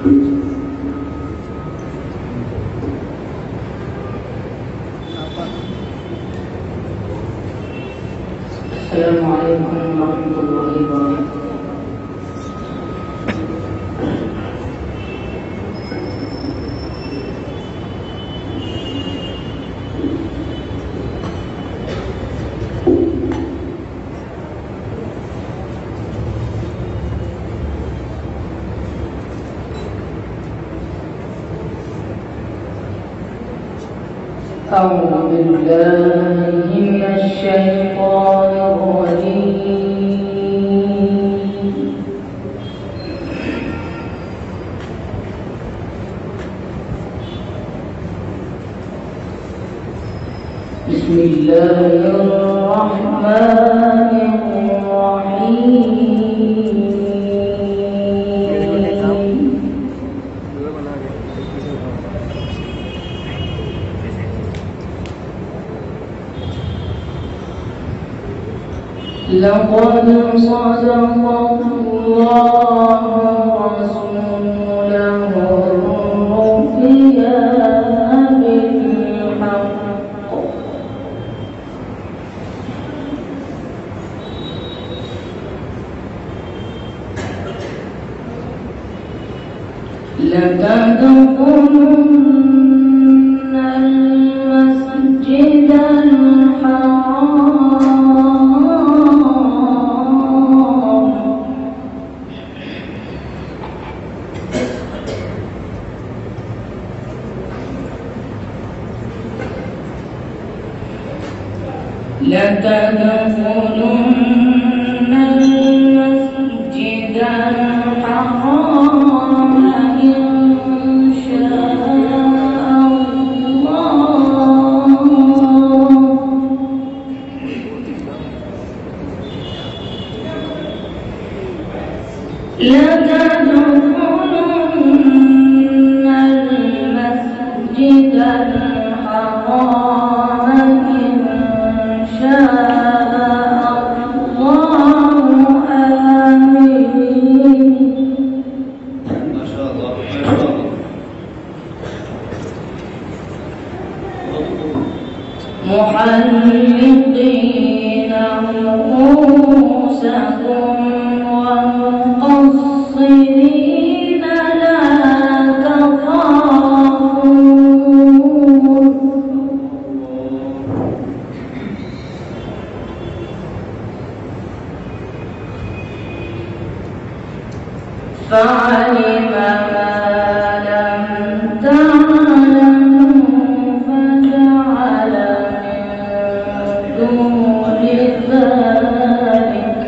Assalamualaikum warahmatullahi wabarakatuh. أعوذ بالله من الشيطان الرجيم. بسم الله الرحمن الرحيم. لقد صدق الله رسوله الرؤيا بالحق لتدخلن المسجد الحرام لتدخلن المسجد الحرام إن شاء الله لتدخلن المسجد الحرام إن شاء الله آمين. ما شاء الله ما شاء الله. محلقين رؤوسكم ومقصرين لا تخافون فعلم ما لم تعلموا فجعل من دون ذلك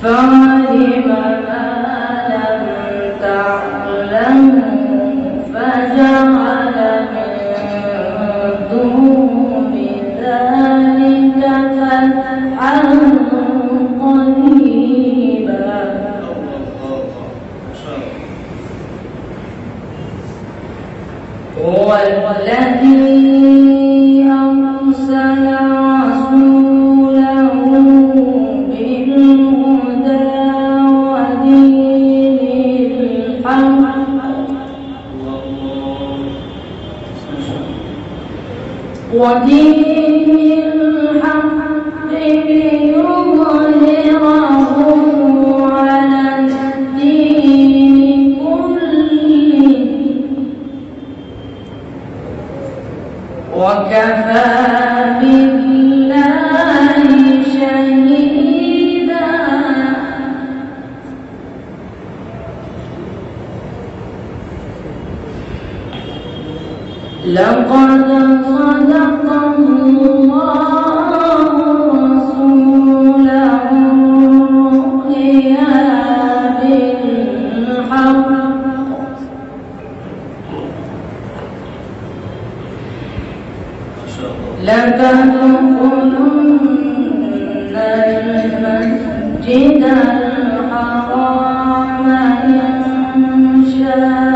فعلم ما لم تعلموا فجعل من دون ذلك فتحا قريبا. هو الذي أرسل رسوله بالهدى ودين الحق ليظهره على الدين كله وكفى بالله شهيدا. لقد صدق الله رسوله الرؤيا بالحق لتدخلن المسجد الحرام إن شاء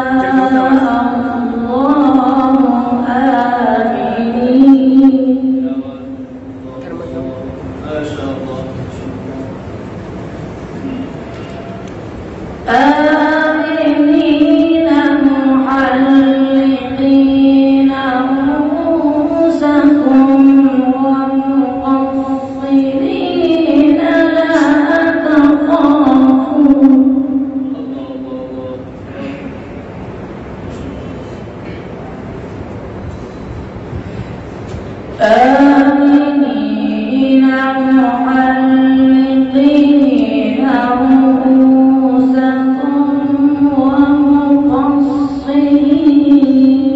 رؤوسكم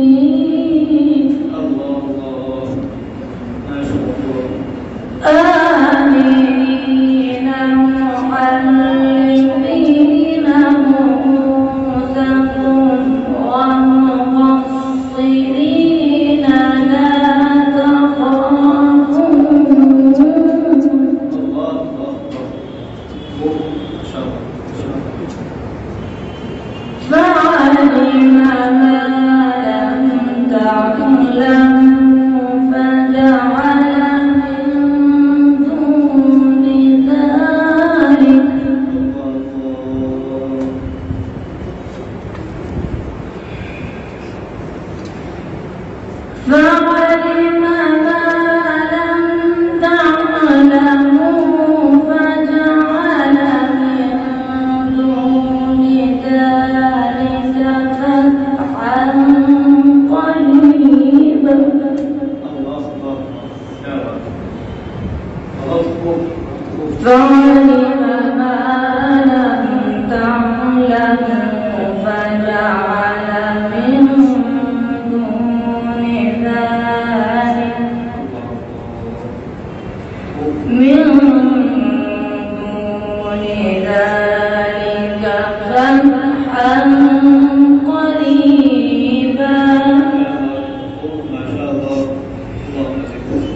ومقصرين آمنين محلقين رؤوسكم ومقصرين لا تخافون فعلم ما لم تعلموا فجعل من دون ذلك فعلم ما لم تعلموا فجعل من دون ذلك فتحا قريبا فعلم ما لم تعلموا فجعل من دون ذلك فتحا قريبا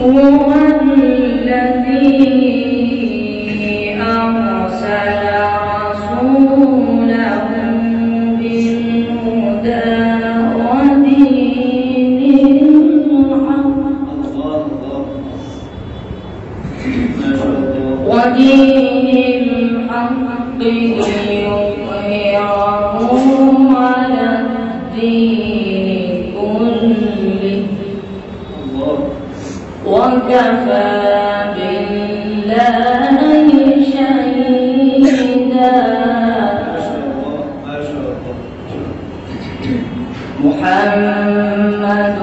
هو الذي أرسل رسوله بالهدى ودين الحق ليظهره على الدين كله وكفى بالله شهيدا محمد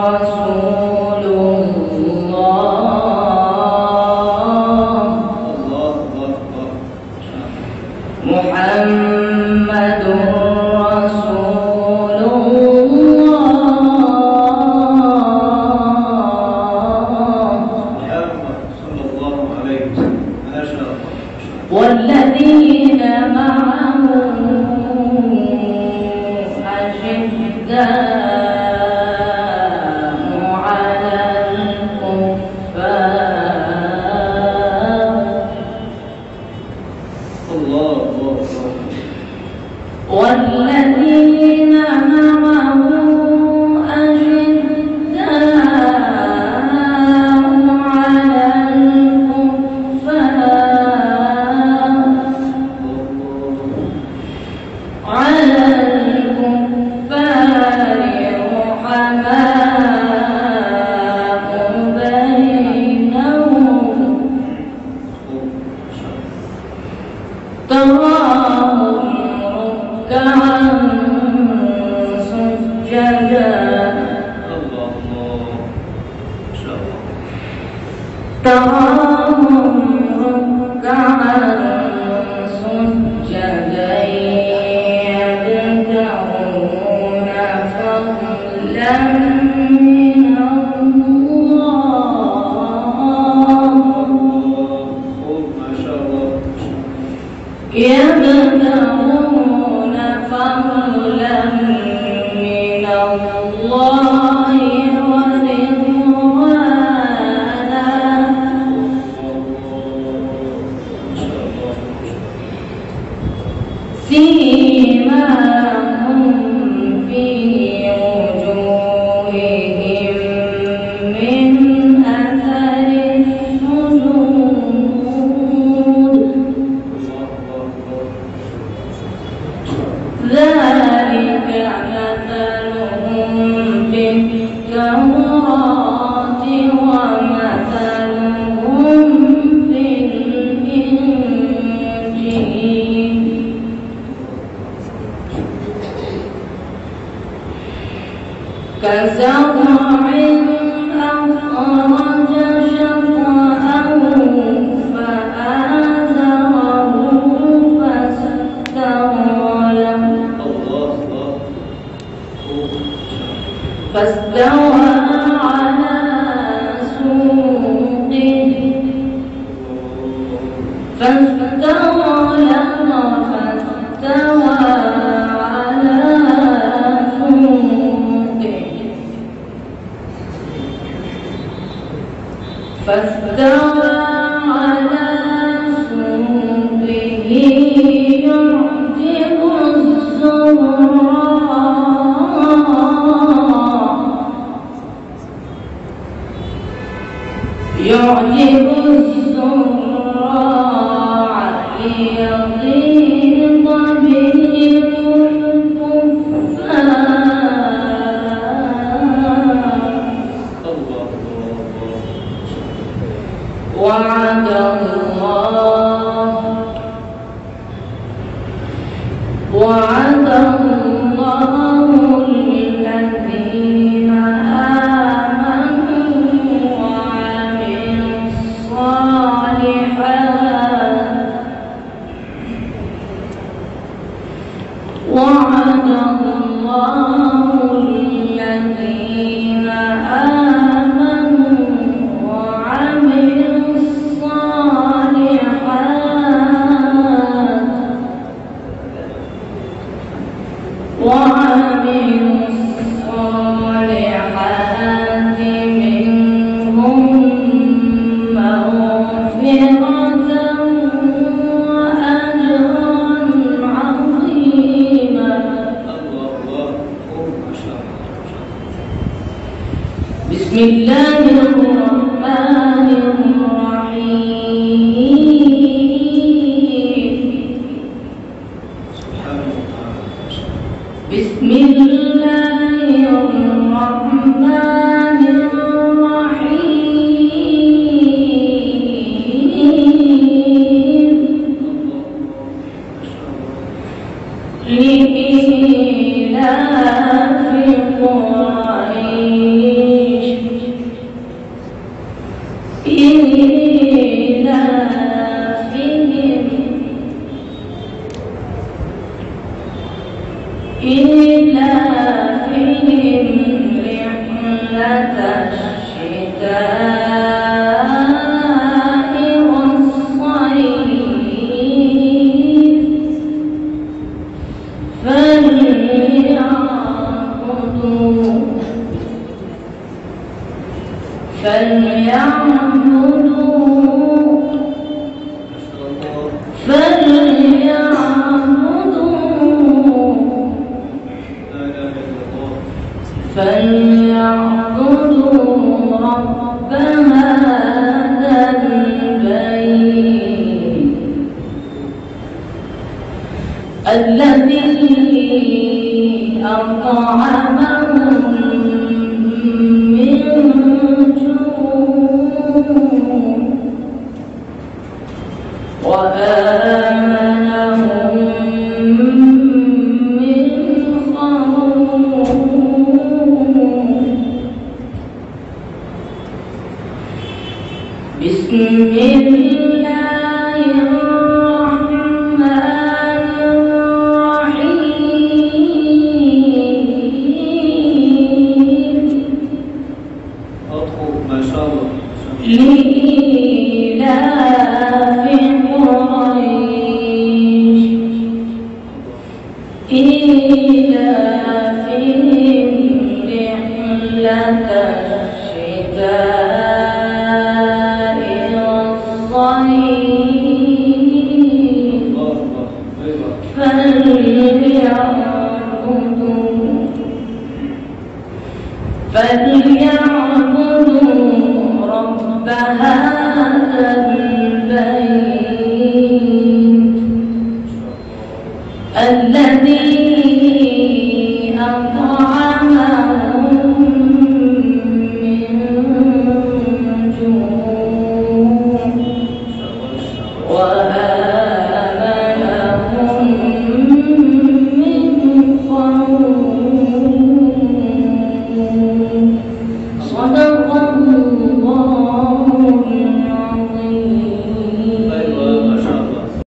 رسول الله محمد رسول والذين معه أشداء على الكفار والذين معه تراهم ركعا سجدا تراهم ركعا سجدا يبتغون فضلا من يبتغون فضلا من الله ورضوانا سيماهم في وجوههم من أثر السجود ذلك مثلهم في التوراة ومثلهم في الإنجيل كزرع أخرج شطأه فآزره فاستوى على سوقه فاستوى على سوقه فاستوى على سوقه يعجب الزراع ليغيظ بهم الكفار وعد الله الذين آمنوا وعملوا الصالحات منهم مغفرة وأجرا عظيما. بسم الله الرحمن الرحيم. بسم الله الرحمن الرحيم. لإيلاف قريش إيلافهم رحلة الشتاء والصيف فليعبدوا رب هذا البيت الذي أطعمهم من جوع وآمنهم من خوف. بسم الله الرحمن الرحيم. ما شاء الله. لإيلاف قريش إيلافهم رحلة الشتاء والصيف فليعبدوا رب هذا البيت الذي أطعمهم من جوع وآمنهم من خوف. صدق